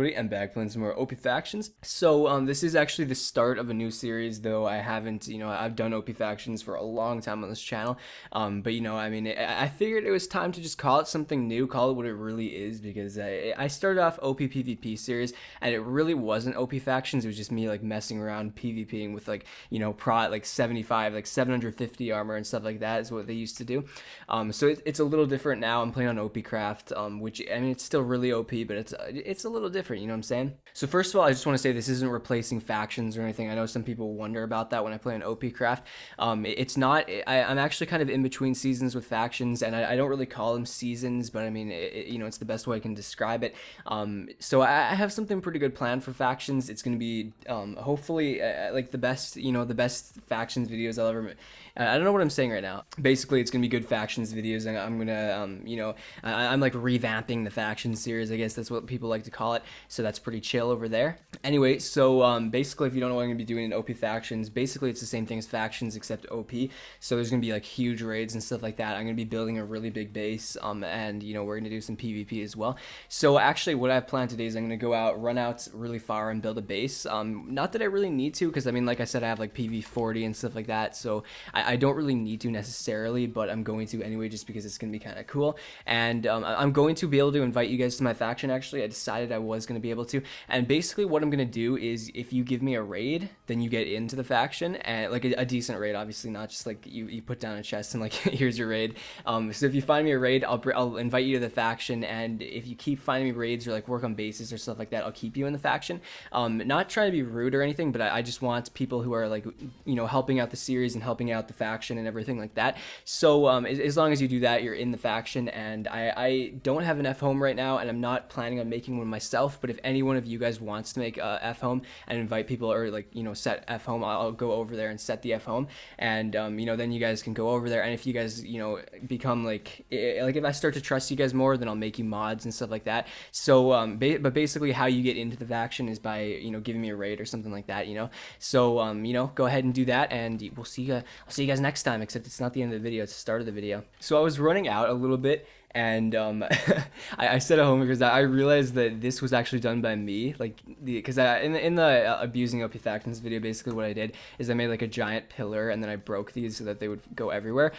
everybody, I'm back playing some more OP Factions. So this is actually the start of a new series, though I haven't, I've done OP Factions for a long time on this channel. But I mean, I figured it was time to just call it something new, call it what it really is, because I started off OP PvP series, and it really wasn't OP Factions. It was just me like messing around PvPing with like, prot like 75, like 750 armor and stuff like that is what they used to do. So it's a little different now. I'm playing on OP Craft, which I mean it's still really OP, but it's a little different, you know what I'm saying? So first of all, I just want to say this isn't replacing factions or anything. I know some people wonder about that when I play on OP Craft. It's not. I'm actually kind of in between seasons with factions, and I don't really call them seasons, but I mean it's the best way I can describe it. So I have something pretty good planned for factions. It's going to be hopefully like the best factions videos I'll ever. I don't know what I'm saying right now. Basically, it's gonna be good factions videos, and I'm gonna, I'm like revamping the faction series. I guess that's what people like to call it. So that's pretty chill over there. Anyway, so basically, if you don't know what I'm gonna be doing in OP factions, basically it's the same thing as factions except OP. So there's gonna be like huge raids and stuff like that. I'm gonna be building a really big base, and we're gonna do some PvP as well. So actually, what I have planned today is I'm gonna go out, run out really far, and build a base. Not that I really need to, because I mean, like I said, I have like PV40 and stuff like that. So I don't really need to necessarily, but I'm going to anyway just because it's going to be kind of cool. And I'm going to be able to invite you guys to my faction. Actually, I decided I was going to be able to. And basically what I'm going to do is if you give me a raid, then you get into the faction, and like a decent raid, obviously not just like you put down a chest and like here's your raid. So if you find me a raid, I'll invite you to the faction, and if you keep finding me raids or like work on bases or stuff like that, I'll keep you in the faction. Not trying to be rude or anything, but I just want people who are like helping out the series and helping out the faction and everything like that. So as long as you do that, you're in the faction. And I don't have an F home right now, and I'm not planning on making one myself, but if any one of you guys wants to make a F home and invite people, or like set F home, I'll go over there and set the F home, and then you guys can go over there. And if you guys become like if I start to trust you guys more, then I'll make you mods and stuff like that. So but basically how you get into the faction is by giving me a raid or something like that. So go ahead and do that, and we'll see you. I'll see you guys next time, except it's not the end of the video, it's the start of the video. So I was running out a little bit, and I set a home because I realized that this was actually done by me, like because in the abusing OP factions video, basically what I did is I made like a giant pillar, and then I broke these so that they would go everywhere.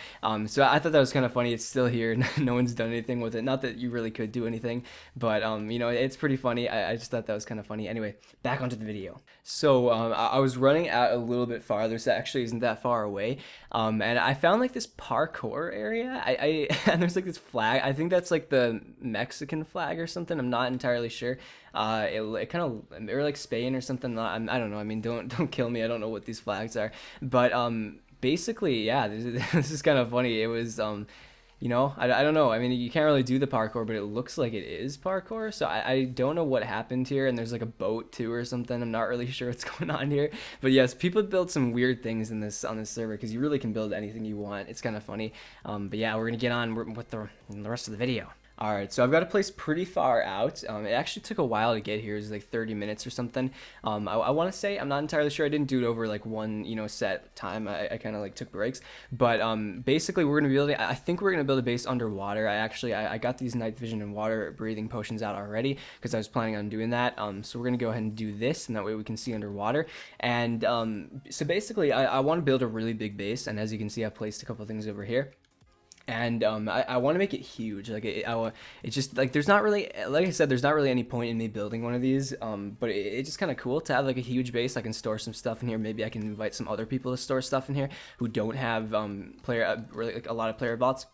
So I thought that was kind of funny. It's still here. No one's done anything with it. Not that you really could do anything, but it's pretty funny. I just thought that was kind of funny. Anyway, back onto the video. So I was running out a little bit farther, so it actually isn't that far away, and I found like this parkour area. And there's like this flag. I think that's like the Mexican flag or something. I'm not entirely sure. It kind of, or like Spain or something. I don't know. I mean, don't kill me. I don't know what these flags are. But basically, yeah, this is kind of funny. It was I don't know. I mean, you can't really do the parkour, but it looks like it is parkour. So I don't know what happened here. And there's like a boat too or something. I'm not really sure what's going on here. But yes, people build some weird things on this server, because you really can build anything you want. It's kind of funny. But yeah, we're gonna get on with the rest of the video. Alright, so I've got a place pretty far out. It actually took a while to get here. It was like 30 minutes or something. I want to say, I'm not entirely sure. I didn't do it over like one, set time. I kind of like took breaks. But basically, we're going to be building, I think we're going to build a base underwater. I got these night vision and water breathing potions out already, because I was planning on doing that. So we're going to go ahead and do this, and that way we can see underwater. And so basically, I want to build a really big base. And as you can see, I've placed a couple things over here. And I want to make it huge. Like it's just like there's not really, like I said, there's not really any point in me building one of these. But it's just kind of cool to have like a huge base. I can store some stuff in here. Maybe I can invite some other people to store stuff in here who don't have really like a lot of player bots.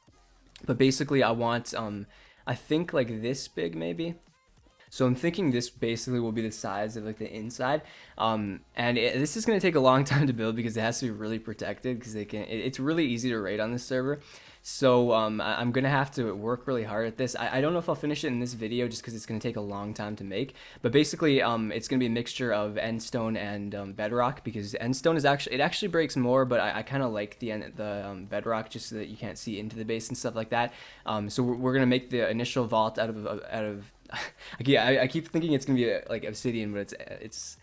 But basically, I want I think like this big maybe. So I'm thinking this basically will be the size of like the inside, this is going to take a long time to build because it has to be really protected, because it's really easy to raid on this server. So I'm going to have to work really hard at this. I don't know if I'll finish it in this video just because it's going to take a long time to make, but basically it's going to be a mixture of endstone and bedrock, because endstone is actually breaks more, but I kind of like the bedrock just so that you can't see into the base and stuff like that. So we're going to make the initial vault out of I keep thinking it's gonna be like obsidian, but it's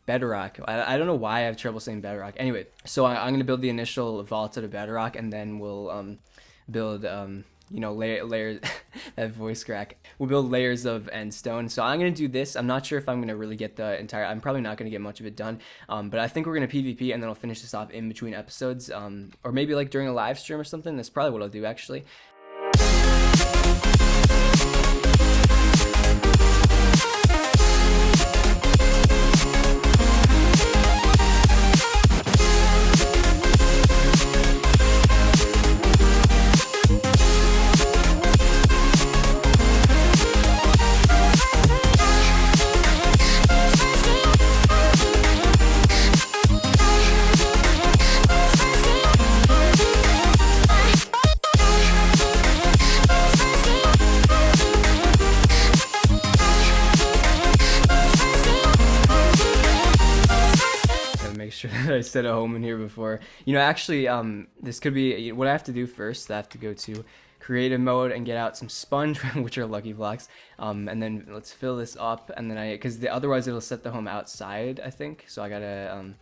bedrock. I don't know why I have trouble saying bedrock. Anyway, so I'm gonna build the initial vault out of bedrock, and then we'll build layers that voice crack. We'll build layers of end stone. So I'm gonna do this. I'm not sure if I'm gonna really get the entire. I'm probably not gonna get much of it done. But I think we're gonna PvP and then I'll finish this off in between episodes. Or maybe like during a live stream or something. That's probably what I'll do actually. Make sure that I set a home in here before. Actually, this could be what I have to do first. I have to go to creative mode and get out some sponge, which are lucky blocks. And then let's fill this up, and then because otherwise it'll set the home outside, I think. So I gotta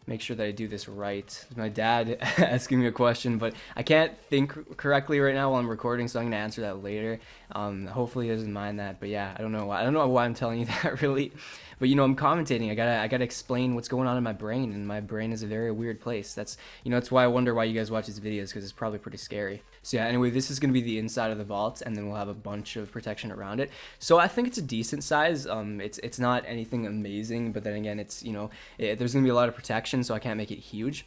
make sure that I do this right. My dad asking me a question, but I can't think correctly right now while I'm recording, so I'm gonna answer that later. Hopefully he doesn't mind that, but yeah, I don't know why I'm telling you that really. But I'm commentating. I gotta explain what's going on in my brain, and my brain is a very weird place. That's why I wonder why you guys watch these videos, because it's probably pretty scary. So yeah, anyway, this is gonna be the inside of the vault, and then we'll have a bunch of protection around it. So I think it's a decent size. It's not anything amazing, but then again, it's there's gonna be a lot of protection, so I can't make it huge.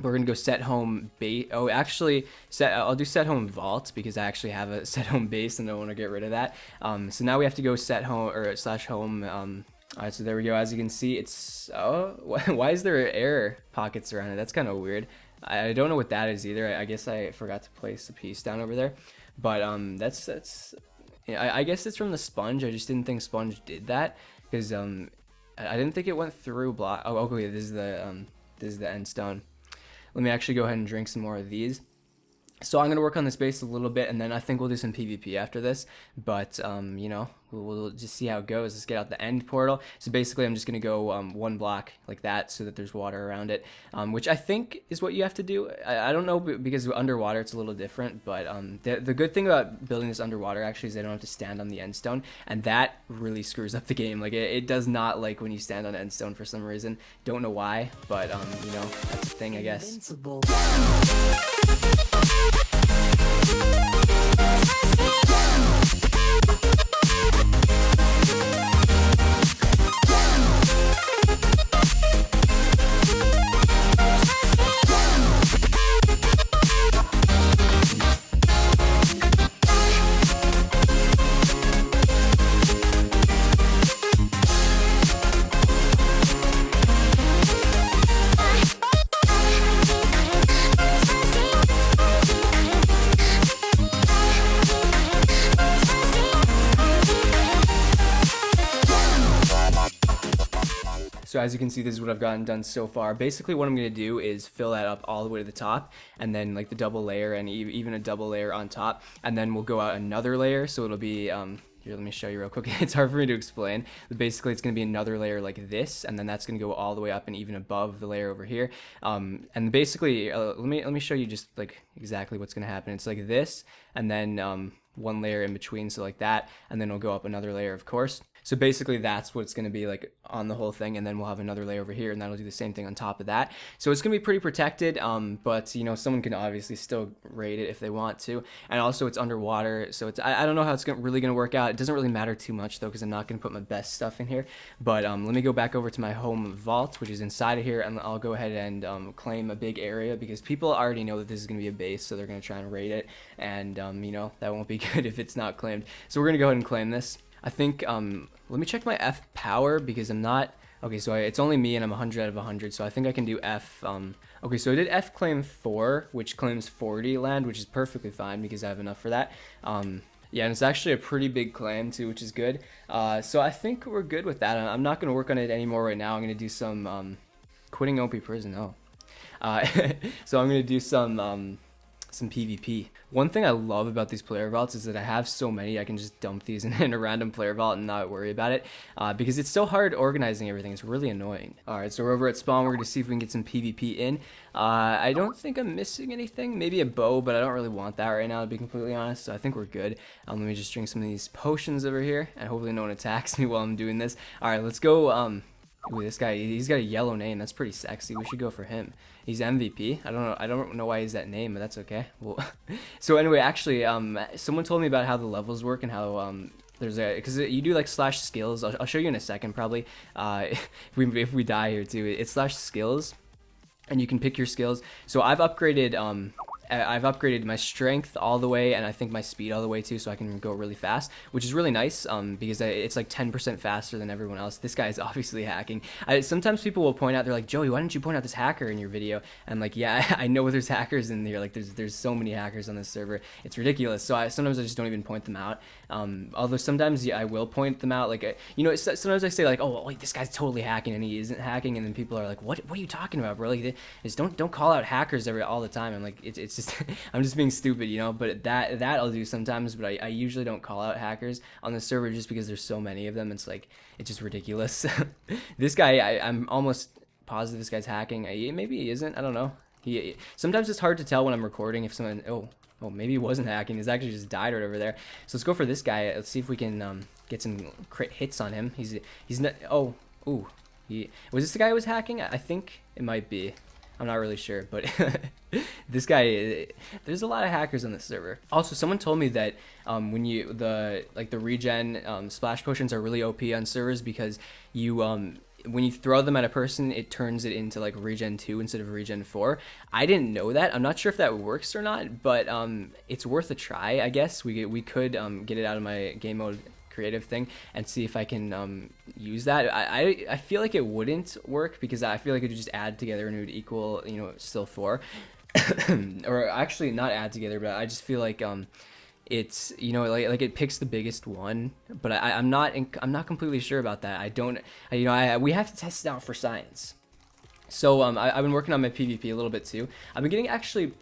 We're gonna go set home base. Oh, actually, I'll do set home vault because I actually have a set home base and I don't want to get rid of that. So now we have to go set home or / home. Alright, so there we go. As you can see, it's why is there air pockets around it? That's kind of weird. I don't know what that is either. I guess I forgot to place a piece down over there. But that's I guess it's from the sponge. I just didn't think sponge did that because I didn't think it went through block. Oh, okay. This is the end stone. Let me actually go ahead and drink some more of these. So I'm going to work on this base a little bit, and then I think we'll do some PvP after this. But, we'll just see how it goes. Let's get out the end portal. So basically, I'm just going to go one block like that so that there's water around it, which I think is what you have to do. I don't know, because underwater it's a little different. But the good thing about building this underwater actually is I don't have to stand on the end stone, and that really screws up the game. Like, it does not like when you stand on end stone for some reason. Don't know why, but, that's the thing, I guess. Invincible. So as you can see, this is what I've gotten done so far. Basically what I'm going to do is fill that up all the way to the top, and then like the double layer and even a double layer on top, and then we'll go out another layer. So it'll be here, let me show you real quick. It's hard for me to explain, but basically it's going to be another layer like this, and then that's going to go all the way up and even above the layer over here. And basically let me show you just like exactly what's going to happen. It's like this, and then one layer in between, so like that, and then it'll go up another layer, of course. So basically that's what it's going to be like on the whole thing, and then we'll have another layer over here, and that'll do the same thing on top of that. So it's going to be pretty protected, but someone can obviously still raid it if they want to, and also it's underwater, so it's I don't know how it's really going to work out. It doesn't really matter too much though, because I'm not going to put my best stuff in here. But let me go back over to my home vault, which is inside of here, and I'll go ahead and claim a big area, because people already know that this is going to be a base, so they're going to try and raid it, and that won't be good if it's not claimed. So we're going to go ahead and claim this. I think, let me check my F power, because I'm not, okay, so it's only me and I'm 100 out of 100, so I think I can do F, okay, so I did F claim 4, which claims 40 land, which is perfectly fine, because I have enough for that. Yeah, and it's actually a pretty big claim too, which is good. So I think we're good with that. I'm not going to work on it anymore right now. I'm going to do some, quitting OP prison, oh. So I'm going to do some some PvP. One thing I love about these player vaults is that I have so many, I can just dump these in a random player vault and not worry about it, because it's so hard organizing everything. It's really annoying. All right, so we're over at spawn. We're going to see if we can get some PvP in. I don't think I'm missing anything. Maybe a bow, but I don't really want that right now, to be completely honest. So I think we're good. Let me just drink some of these potions over here, and hopefully no one attacks me while I'm doing this. All right, let's go. Ooh, this guy, he's got a yellow name. That's pretty sexy. We should go for him. He's MVP. I don't know why he's that name, but that's okay. Well, so anyway, actually, someone told me about how the levels work and how there's a, because you do like slash skills. I'll show you in a second probably. If we die here too, it's slash skills, and you can pick your skills. So I've upgraded my strength all the way, and I think my speed all the way too, so I can go really fast, which is really nice, because it's like 10% faster than everyone else. This guy is obviously hacking. Sometimes people will point out, they're like, Joey, why didn't you point out this hacker in your video? And I'm like, yeah, I know there's hackers in there. Like there's so many hackers on this server. It's ridiculous. So sometimes I just don't even point them out. Although sometimes I will point them out. Like, sometimes I say like, oh, wait, this guy's totally hacking, and he isn't hacking, and then people are like, what are you talking about, bro? Like, just don't call out hackers all the time. I'm like, it's just I'm just being stupid, but that I'll do sometimes, but I usually don't call out hackers on the server just because there's so many of them. It's like, it's just ridiculous. This guy, I'm almost positive this guy's hacking. Maybe he isn't, I don't know. Sometimes it's hard to tell when I'm recording if someone, oh, maybe he wasn't hacking. He's actually just died right over there. So let's go for this guy. Let's see if we can get some crit hits on him. He's not, was this the guy who was hacking? I think it might be. I'm not really sure, but this guy, there's a lot of hackers on this server. Also, someone told me that when the regen splash potions are really OP on servers, because when you throw them at a person, it turns it into like regen 2 instead of regen 4. I didn't know that. I'm not sure if that works or not, but it's worth a try, I guess. We could get it out of my game mode creative thing and see if I can use that. I feel like it wouldn't work, because I feel like it would just add together and it would equal, still 4. Or actually not add together, but I just feel like it's, like it picks the biggest one, but I'm not completely sure about that. We have to test it out for science. So I've been working on my PvP a little bit too. I've been getting,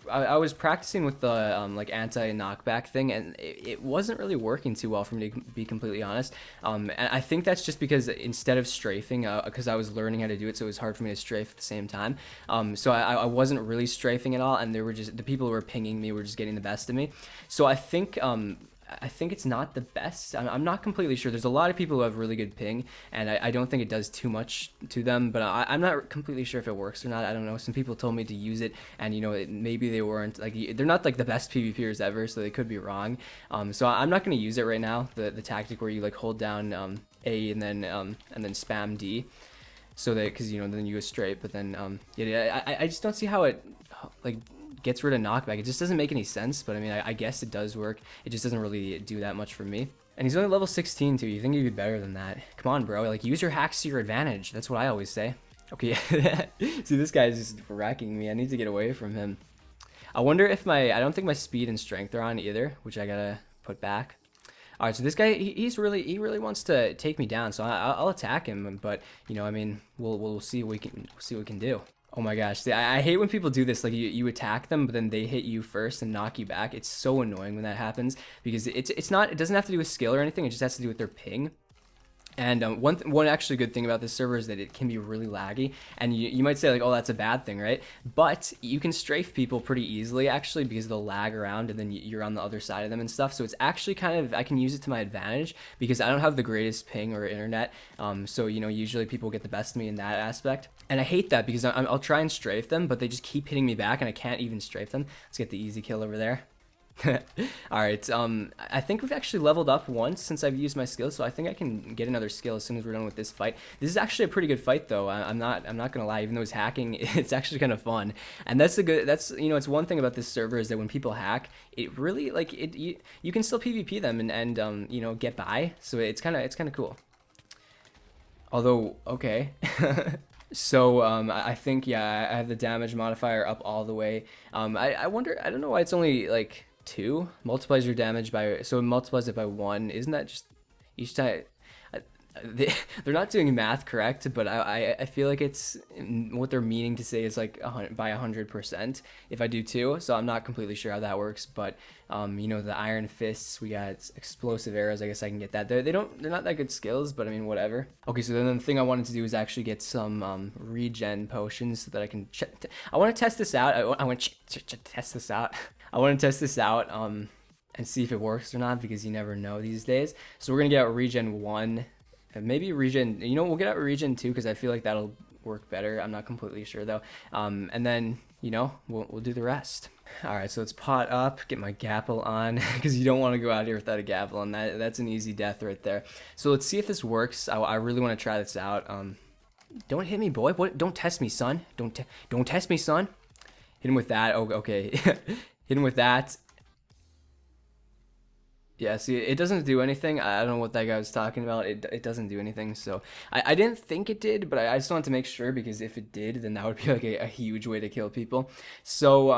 I was practicing with the like anti-knockback thing, and it wasn't really working too well for me, to be completely honest. And I think that's just because instead of strafing, because I was learning how to do it, so it was hard for me to strafe at the same time. So I wasn't really strafing at all, and the people who were pinging me were just getting the best of me. So I think it's not the best. I'm not completely sure. There's a lot of people who have really good ping, and I don't think it does too much to them, but I'm not completely sure if it works or not. I don't know. Some people told me to use it, and maybe they weren't, like, they're not like the best PvPers ever, so they could be wrong. So I'm not going to use it right now, the tactic where you like hold down A and then spam D, so that, because then you go straight, but then I just don't see how it like gets rid of knockback. It just doesn't make any sense, but I mean, I guess it does work. It just doesn't really do that much for me. And he's only level 16 too. You think he'd be better than that? Come on, bro. Like, use your hacks to your advantage. That's what I always say. Okay. See, this guy's just wrecking me. I need to get away from him. I wonder if I don't think my speed and strength are on either, which I gotta put back. All right, so this guy, he really wants to take me down, so I'll attack him. But I mean, we'll see what we can do. Oh my gosh, see, I hate when people do this. Like, you attack them, but then they hit you first and knock you back. It's so annoying when that happens, because it doesn't have to do with skill or anything. It just has to do with their ping. And one actually good thing about this server is that it can be really laggy, and you might say like, oh, that's a bad thing, right? But you can strafe people pretty easily, actually, because they'll lag around and then you're on the other side of them and stuff. So it's actually kind of, I can use it to my advantage, because I don't have the greatest ping or internet. So usually people get the best of me in that aspect, and I hate that, because I'll try and strafe them, but they just keep hitting me back and I can't even strafe them. Let's get the easy kill over there. All right, I think we've actually leveled up once since I've used my skills, so I think I can get another skill as soon as we're done with this fight. This is actually a pretty good fight, though. I'm not gonna lie. Even though it's hacking, it's actually kind of fun, and that's it's one thing about this server, is that when people hack, it really, like, you can still PvP them and get by. So it's kind of cool. Although, okay. So I think, yeah, I have the damage modifier up all the way. I wonder, I don't know why it's only like 2. Multiplies your damage by, so it multiplies it by 1. Isn't that just each time? they're not doing math correct, but I feel like it's what they're meaning to say is like by 100% if I do two. So I'm not completely sure how that works, but you know, the iron fists, we got explosive arrows. I guess I can get that. They're not that good skills, but I mean whatever. Okay, so then the thing I wanted to do is actually get some regen potions so that I can. I want to test this out. I want to test this out. I want to test this out. And see if it works or not, because you never know these days. So we're gonna get out regen 1, and maybe regen, you know, we'll get out regen 2 because I feel like that'll work better. I'm not completely sure though. And then, you know, we'll do the rest. All right, so let's pot up, get my gapple on, because you don't want to go out here without a gapple, and that's an easy death right there. So let's see if this works. I really want to try this out. Don't hit me, boy. What? Don't test me, son. Don't test me, son. Hit him with that. Oh, okay. Hit him with that. Yeah, see, it doesn't do anything. I don't know what that guy was talking about. It doesn't do anything. So I didn't think it did, but I just wanted to make sure, because if it did, then that would be like a huge way to kill people. So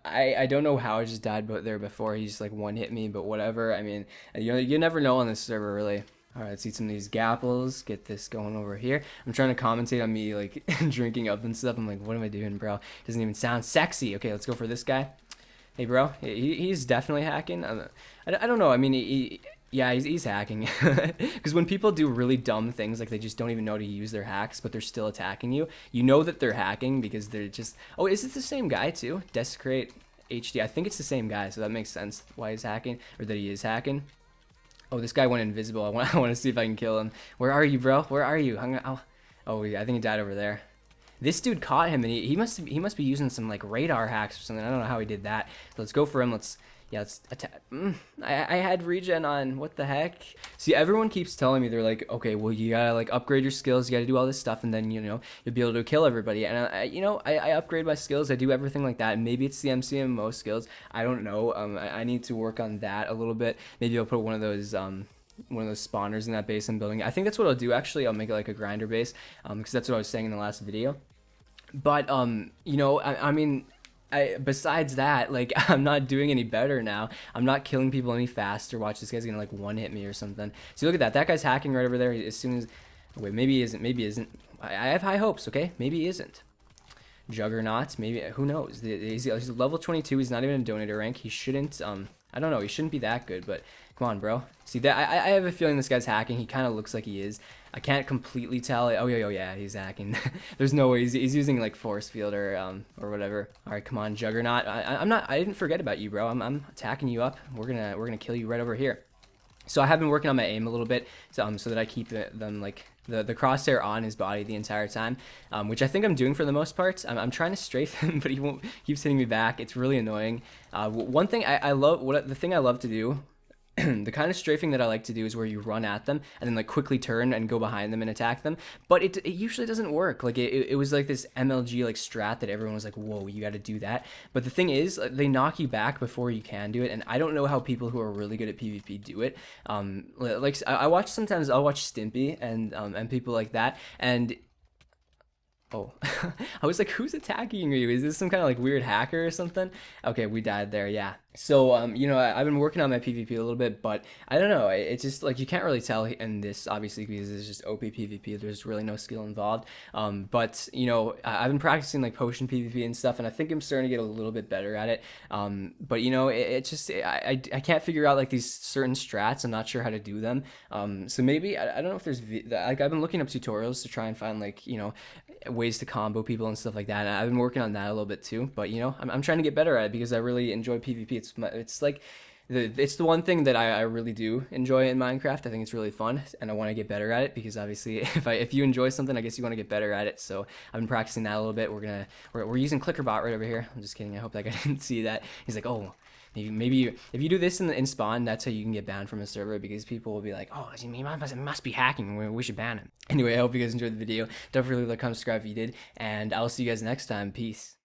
I don't know how I just died there before. He just like one hit me, but whatever. I mean, you never know on this server, really. All right, let's eat some of these gapples. Get this going over here. I'm trying to commentate on me like drinking up and stuff. I'm like, what am I doing, bro? Doesn't even sound sexy. Okay, let's go for this guy. Hey, bro, he's definitely hacking. I don't know. I mean, yeah, he's hacking. Because when people do really dumb things, like they just don't even know how to use their hacks, but they're still attacking you, you know that they're hacking because they're just... Oh, is it the same guy, too? Desecrate HD. I think it's the same guy, so that makes sense why he's hacking, or that he is hacking. Oh, this guy went invisible. I want to see if I can kill him. Where are you, bro? Where are you? Oh, yeah, I think he died over there. This dude caught him, and he must be using some like radar hacks or something. I don't know how he did that. So let's go for him. Let's attack. I had regen on. What the heck? See, everyone keeps telling me, they're like, okay, well, you gotta like upgrade your skills. You gotta do all this stuff, and then you know you'll be able to kill everybody. And I upgrade my skills. I do everything like that. Maybe it's the MCMO skills. I don't know. I need to work on that a little bit. Maybe I'll put one of those spawners in that base I'm building. I think that's what I'll do. Actually, I'll make it like a grinder base, because that's what I was saying in the last video. But you know, I mean, besides that, like, I'm not doing any better now. I'm not killing people any faster. Watch, this guy's gonna like one hit me or something. See, look at that. That guy's hacking right over there. As soon as, wait, maybe he isn't. Maybe he isn't. I have high hopes. Okay, maybe he isn't. Juggernaut, maybe. Who knows? He's level 22. He's not even a donator rank. He shouldn't. I don't know. He shouldn't be that good. But come on, bro. See that? I have a feeling this guy's hacking. He kind of looks like he is. I can't completely tell. Oh yeah, he's hacking. There's no way he's using like force field or whatever. All right, come on, Juggernaut. I'm not. I didn't forget about you, bro. I'm attacking you up. We're gonna kill you right over here. So I have been working on my aim a little bit, so that I keep them like the crosshair on his body the entire time, which I think I'm doing for the most part. I'm trying to strafe him, but he keeps hitting me back. It's really annoying. One thing I love, the thing I love to do. The kind of strafing that I like to do is where you run at them and then like quickly turn and go behind them and attack them, but it usually doesn't work. Like it was like this MLG like strat that everyone was like, whoa, you got to do that. But the thing is, they knock you back before you can do it, and I don't know how people who are really good at PvP do it. Like I watch, sometimes I'll watch Stimpy and people like that, and oh, I was like, who's attacking you? Is this some kind of like weird hacker or something? Okay, we died there, yeah. So, you know, I've been working on my PvP a little bit, but I don't know. It's just like you can't really tell in this, obviously, because it's just OP PvP. There's really no skill involved. But, you know, I've been practicing like potion PvP and stuff, and I think I'm starting to get a little bit better at it. But, you know, it's just, I can't figure out like these certain strats. I'm not sure how to do them. So maybe, I don't know if there's, like, I've been looking up tutorials to try and find like, you know, ways to combo people and stuff like that. And I've been working on that a little bit too. But, you know, I'm trying to get better at it because I really enjoy PvP. It's like it's the one thing that I really do enjoy in Minecraft. I think it's really fun, and I want to get better at it because obviously if you enjoy something, I guess you want to get better at it. So I've been practicing that a little bit. We're using ClickerBot right over here. I'm just kidding. I hope that guy didn't see that. He's like, oh, maybe if you do this in spawn, that's how you can get banned from a server, because people will be like, oh, he must be hacking. We should ban him. Anyway, I hope you guys enjoyed the video. Don't forget to like, comment, subscribe if you did, and I'll see you guys next time. Peace.